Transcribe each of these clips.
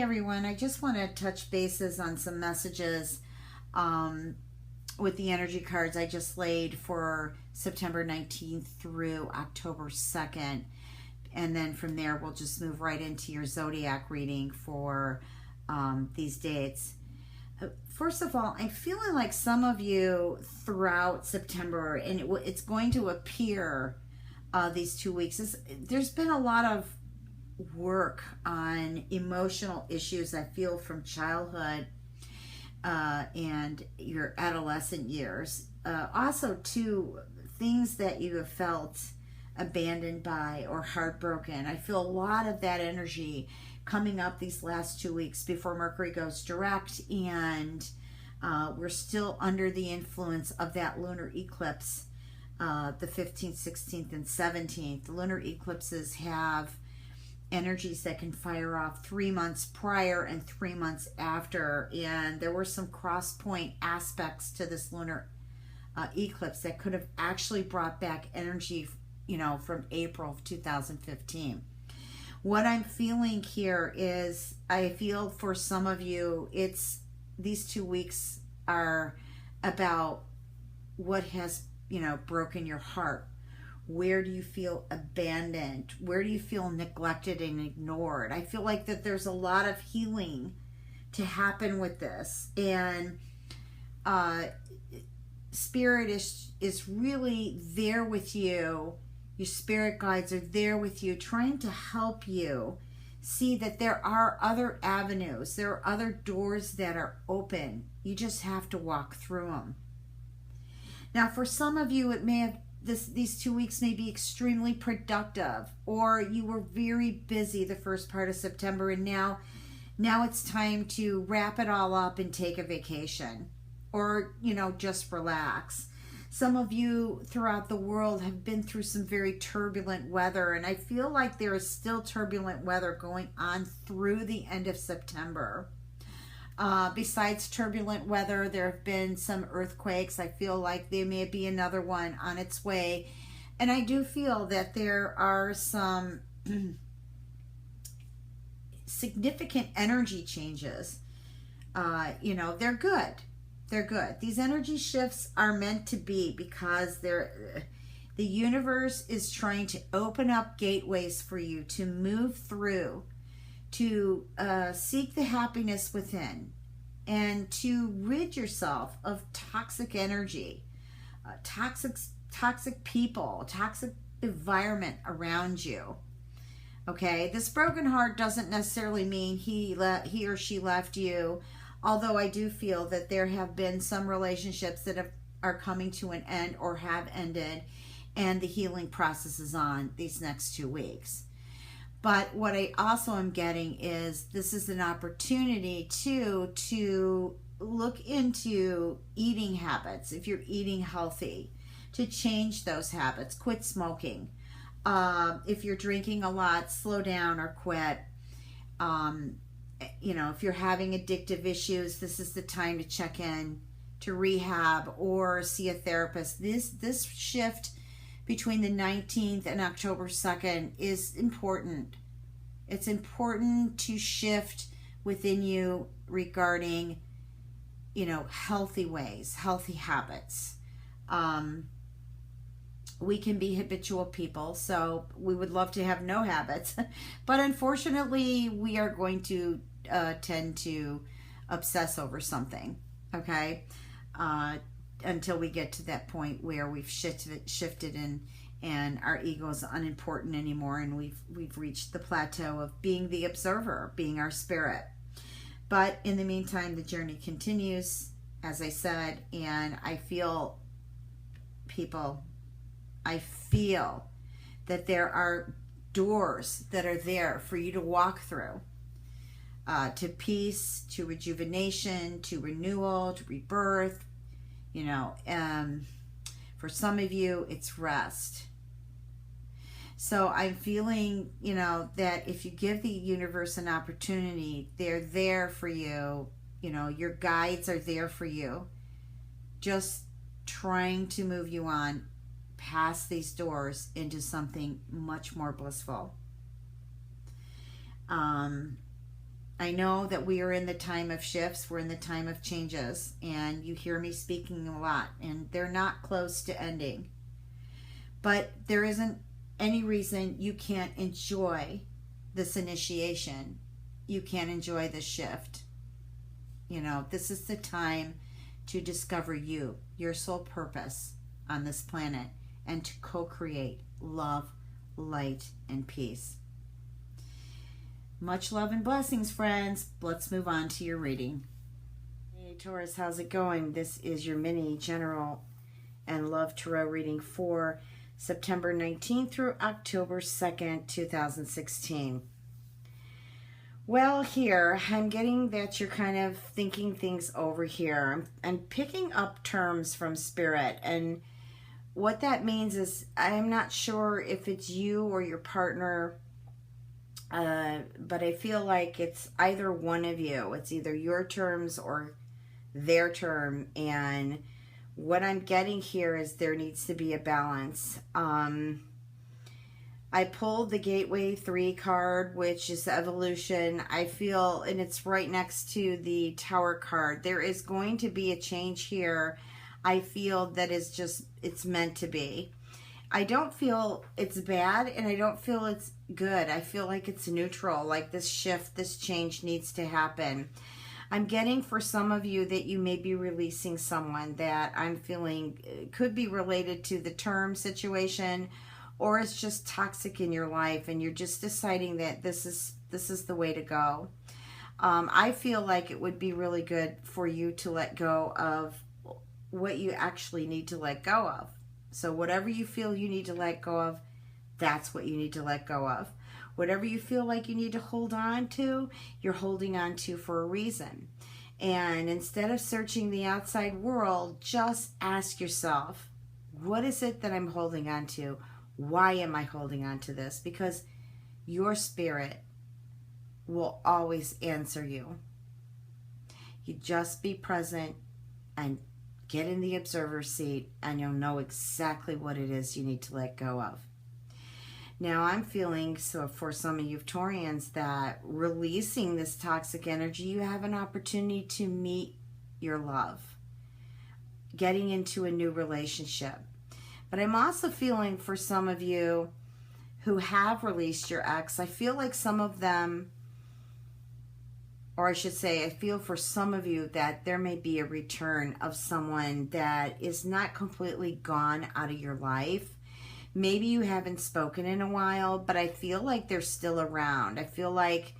everyone. I just want to touch bases on some messages with the energy cards I just laid for September 19th through October 2nd. And then from there, we'll just move right into your zodiac reading for these dates. First of all, I'm feeling like some of you throughout September, and it's going to appear these 2 weeks, there's been a lot of work on emotional issues I feel from childhood and your adolescent years. Also, too, things that you have felt abandoned by or heartbroken. I feel a lot of that energy coming up these last 2 weeks before Mercury goes direct, and we're still under the influence of that lunar eclipse, the 15th, 16th, and 17th. The lunar eclipses have energies that can fire off 3 months prior and 3 months after, and there were some cross point aspects to this lunar eclipse that could have actually brought back energy, from April of 2015. What I'm feeling here is, I feel for some of you, these 2 weeks are about what has, broken your heart. Where do you feel abandoned? Where do you feel neglected and ignored? I feel like that there's a lot of healing to happen with this. And Spirit is really there with you. Your spirit guides are there with you, trying to help you see that there are other avenues. There are other doors that are open. You just have to walk through them. Now, for some of you, it may have these 2 weeks may be extremely productive, or you were very busy the first part of September, and now it's time to wrap it all up and take a vacation, or just relax. Some of you throughout the world have been through some very turbulent weather, and I feel like there is still turbulent weather going on through the end of September. Besides turbulent weather, there have been some earthquakes. I feel like there may be another one on its way. And I do feel that there are some significant energy changes. They're good. They're good. These energy shifts are meant to be, because the universe is trying to open up gateways for you to move through, to seek the happiness within, and to rid yourself of toxic energy, toxic people, toxic environment around you. Okay, this broken heart doesn't necessarily mean he or she left you, although I do feel that there have been some relationships that are coming to an end or have ended, and the healing process is on these next 2 weeks. But what I also am getting is this is an opportunity to look into eating habits. If you're eating healthy, to change those habits, quit smoking. If you're drinking a lot, slow down or quit. If you're having addictive issues, this is the time to check in, to rehab, or see a therapist. This shift between the 19th and October 2nd is important. It's important to shift within you regarding, healthy ways, healthy habits. We can be habitual people, so we would love to have no habits. But unfortunately, we are going to tend to obsess over something, okay? Until we get to that point where we've shifted and our ego is unimportant anymore, and we've reached the plateau of being the observer, being our spirit. But in the meantime, the journey continues, as I said, and I feel that there are doors that are there for you to walk through, to peace, to rejuvenation, to renewal, to rebirth. For some of you, it's rest. So I'm feeling, that if you give the universe an opportunity, they're there for you. Your guides are there for you, just trying to move you on past these doors into something much more blissful. I know that we are in the time of shifts, we're in the time of changes, and you hear me speaking a lot, and they're not close to ending. But there isn't any reason you can't enjoy this initiation. You can't enjoy this shift. You know, this is the time to discover you, your soul purpose on this planet, and to co-create love, light, and peace. Much love and blessings, friends. Let's move on to your reading. Hey, Taurus, how's it going? This is your mini general and love tarot reading for September 19th through October 2nd, 2016. Well, here, I'm getting that you're kind of thinking things over here. I'm picking up terms from Spirit, and what that means is I'm not sure if it's you or your partner, but I feel like it's either one of you. It's either your terms or their term, and what I'm getting here is there needs to be a balance. I pulled the Gateway 3 card, which is evolution. I feel, and it's right next to the Tower card, there is going to be a change here. I feel that is just, it's meant to be. I don't feel it's bad, and I don't feel it's good. I feel like it's neutral, like this shift, this change needs to happen. I'm getting for some of you that you may be releasing someone that I'm feeling could be related to the term situation, or it's just toxic in your life and you're just deciding that this is the way to go. I feel like it would be really good for you to let go of what you actually need to let go of. So whatever you feel you need to let go of, that's what you need to let go of. Whatever you feel like you need to hold on to, you're holding on to for a reason. And instead of searching the outside world, just ask yourself, what is it that I'm holding on to? Why am I holding on to this? Because your spirit will always answer you. You just be present and get in the observer seat, and you'll know exactly what it is you need to let go of. Now, I'm feeling, so for some of you Taurians, that releasing this toxic energy, you have an opportunity to meet your love, getting into a new relationship. But I'm also feeling for some of you who have released your ex, I feel like some of them, or I should say, I feel for some of you that there may be a return of someone that is not completely gone out of your life. Maybe you haven't spoken in a while, but I feel like they're still around. I feel like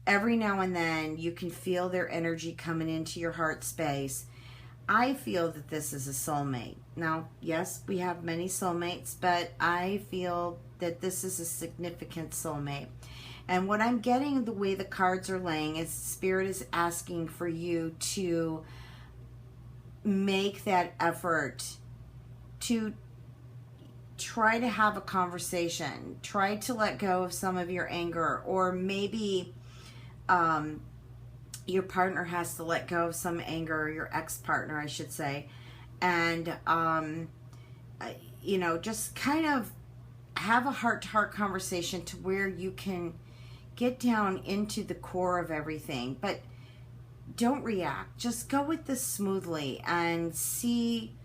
every now and then you can feel their energy coming into your heart space. I feel that this is a soulmate. Now, yes, we have many soulmates, but I feel that this is a significant soulmate. And what I'm getting, the way the cards are laying, is Spirit is asking for you to make that effort to try to have a conversation. Try to let go of some of your anger, or maybe your partner has to let go of some anger, or your ex-partner, I should say. And, you know, just kind of have a heart-to-heart conversation to where you can get down into the core of everything, but don't react. Just go with this smoothly and see,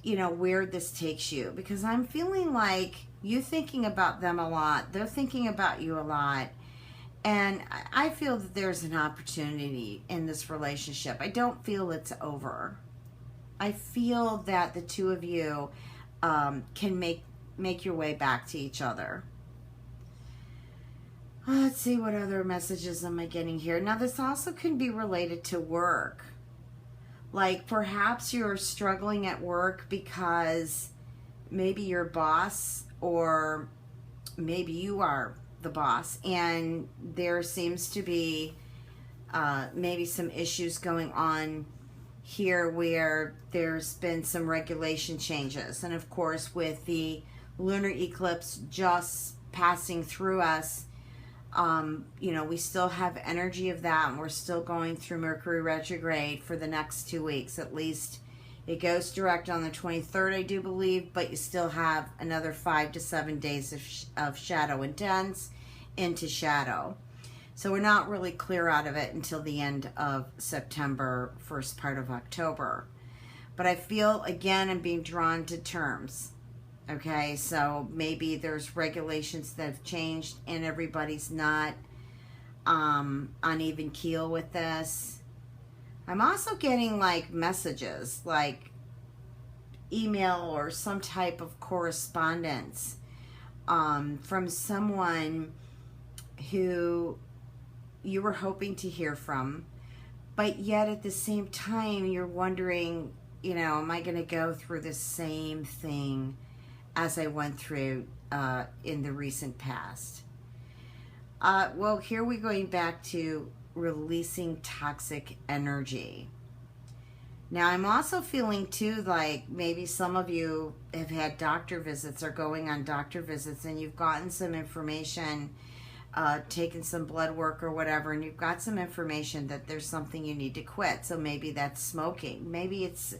you know, where this takes you. Because I'm feeling like you thinking about them a lot. They're thinking about you a lot. And I feel that there's an opportunity in this relationship. I don't feel it's over. I feel that the two of you can make your way back to each other. Let's see, what other messages am I getting here? Now, this also can be related to work. Like, perhaps you're struggling at work because maybe your boss, or maybe you are the boss, and there seems to be maybe some issues going on here where there's been some regulation changes. And of course, with the lunar eclipse just passing through us, you know, we still have energy of that, and we're still going through Mercury retrograde for the next 2 weeks at least. It goes direct on the 23rd, I do believe, but you still have another 5 to 7 days of shadow intense into shadow. So we're not really clear out of it until the end of September, first part of October. But I feel, again, I'm being drawn to terms. Okay, so maybe there's regulations that have changed and everybody's not on even keel with this. I'm also getting like messages, like email or some type of correspondence from someone who you were hoping to hear from, but yet at the same time you're wondering, you know, am I going to go through the same thing as I went through in the recent past? Well, here we're going back to releasing toxic energy. Now, I'm also feeling too like maybe some of you have had doctor visits or going on doctor visits, and you've gotten some information, taken some blood work or whatever, and you've got some information that there's something you need to quit. So maybe that's smoking. Maybe it's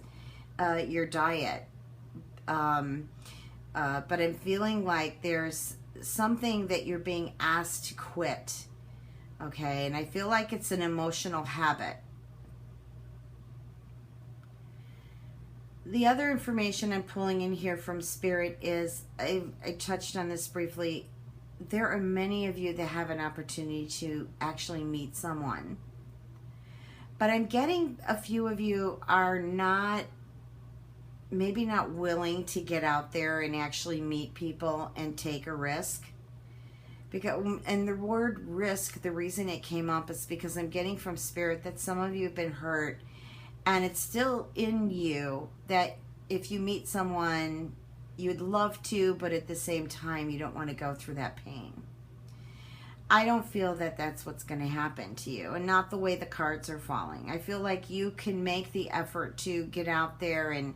your diet. But I'm feeling like there's something that you're being asked to quit. Okay, and I feel like it's an emotional habit. The other information I'm pulling in here from Spirit is, I touched on this briefly, there are many of you that have an opportunity to actually meet someone. But I'm getting a few of you are not, maybe not willing to get out there and actually meet people and take a risk. Because, and the word risk, the reason it came up is because I'm getting from Spirit that some of you have been hurt, and it's still in you that if you meet someone, you'd love to, but at the same time, you don't want to go through that pain. I don't feel that that's what's going to happen to you, and not the way the cards are falling. I feel like you can make the effort to get out there and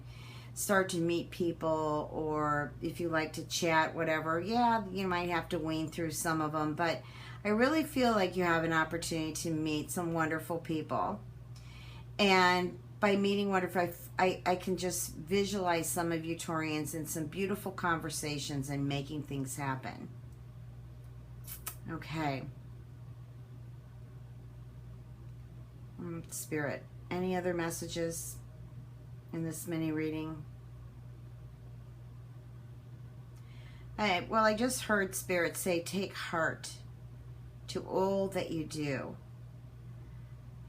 start to meet people, or if you like to chat, whatever. Yeah, you might have to wean through some of them, but I really feel like you have an opportunity to meet some wonderful people. And by meeting wonderful, I can just visualize some of you Taurians in some beautiful conversations and making things happen. Okay. Spirit, any other messages in this mini reading? All right, well, I just heard Spirit say, take heart to all that you do.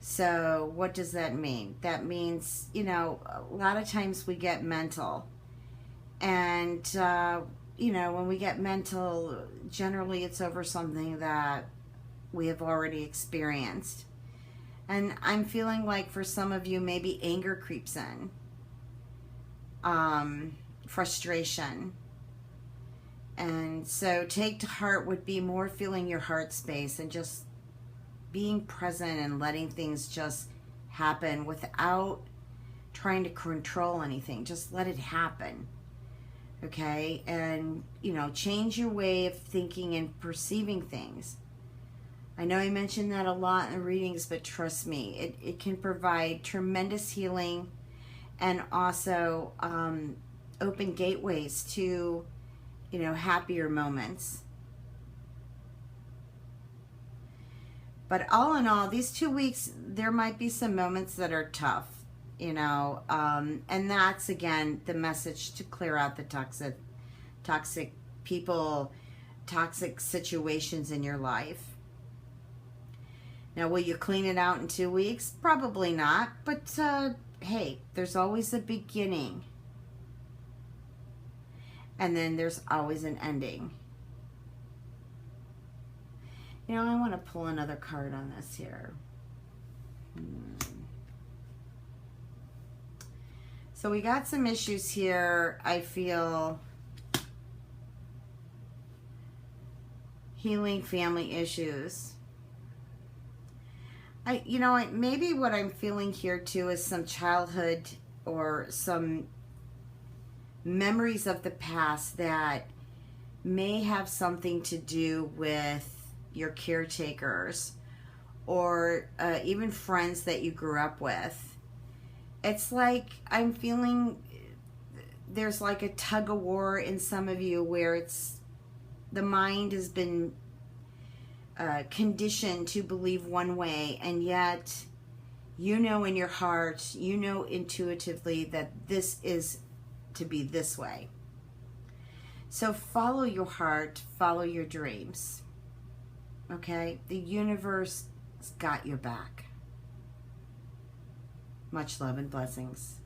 So what does that mean? That means, you know, a lot of times we get mental. And, you know, when we get mental, generally it's over something that we have already experienced. And I'm feeling like for some of you, maybe anger creeps in. Frustration. And so take to heart would be more feeling your heart space and just being present and letting things just happen without trying to control anything. Just let it happen. Okay? And, you know, change your way of thinking and perceiving things. I know I mentioned that a lot in the readings, but trust me, it can provide tremendous healing and also open gateways to, you know, happier moments. But all in all, these 2 weeks, there might be some moments that are tough, you know, and that's, again, the message to clear out the toxic people, toxic situations in your life. Now, will you clean it out in 2 weeks? Probably not, but hey, there's always a beginning. And then there's always an ending. You know, I want to pull another card on this here. So we got some issues here. I feel healing family issues. You know, maybe what I'm feeling here too is some childhood or some memories of the past that may have something to do with your caretakers or even friends that you grew up with. It's like I'm feeling there's like a tug of war in some of you where it's the mind has been conditioned to believe one way, and yet you know in your heart, you know intuitively that this is to be this way. So follow your heart, follow your dreams. Okay? The universe got your back. Much love and blessings.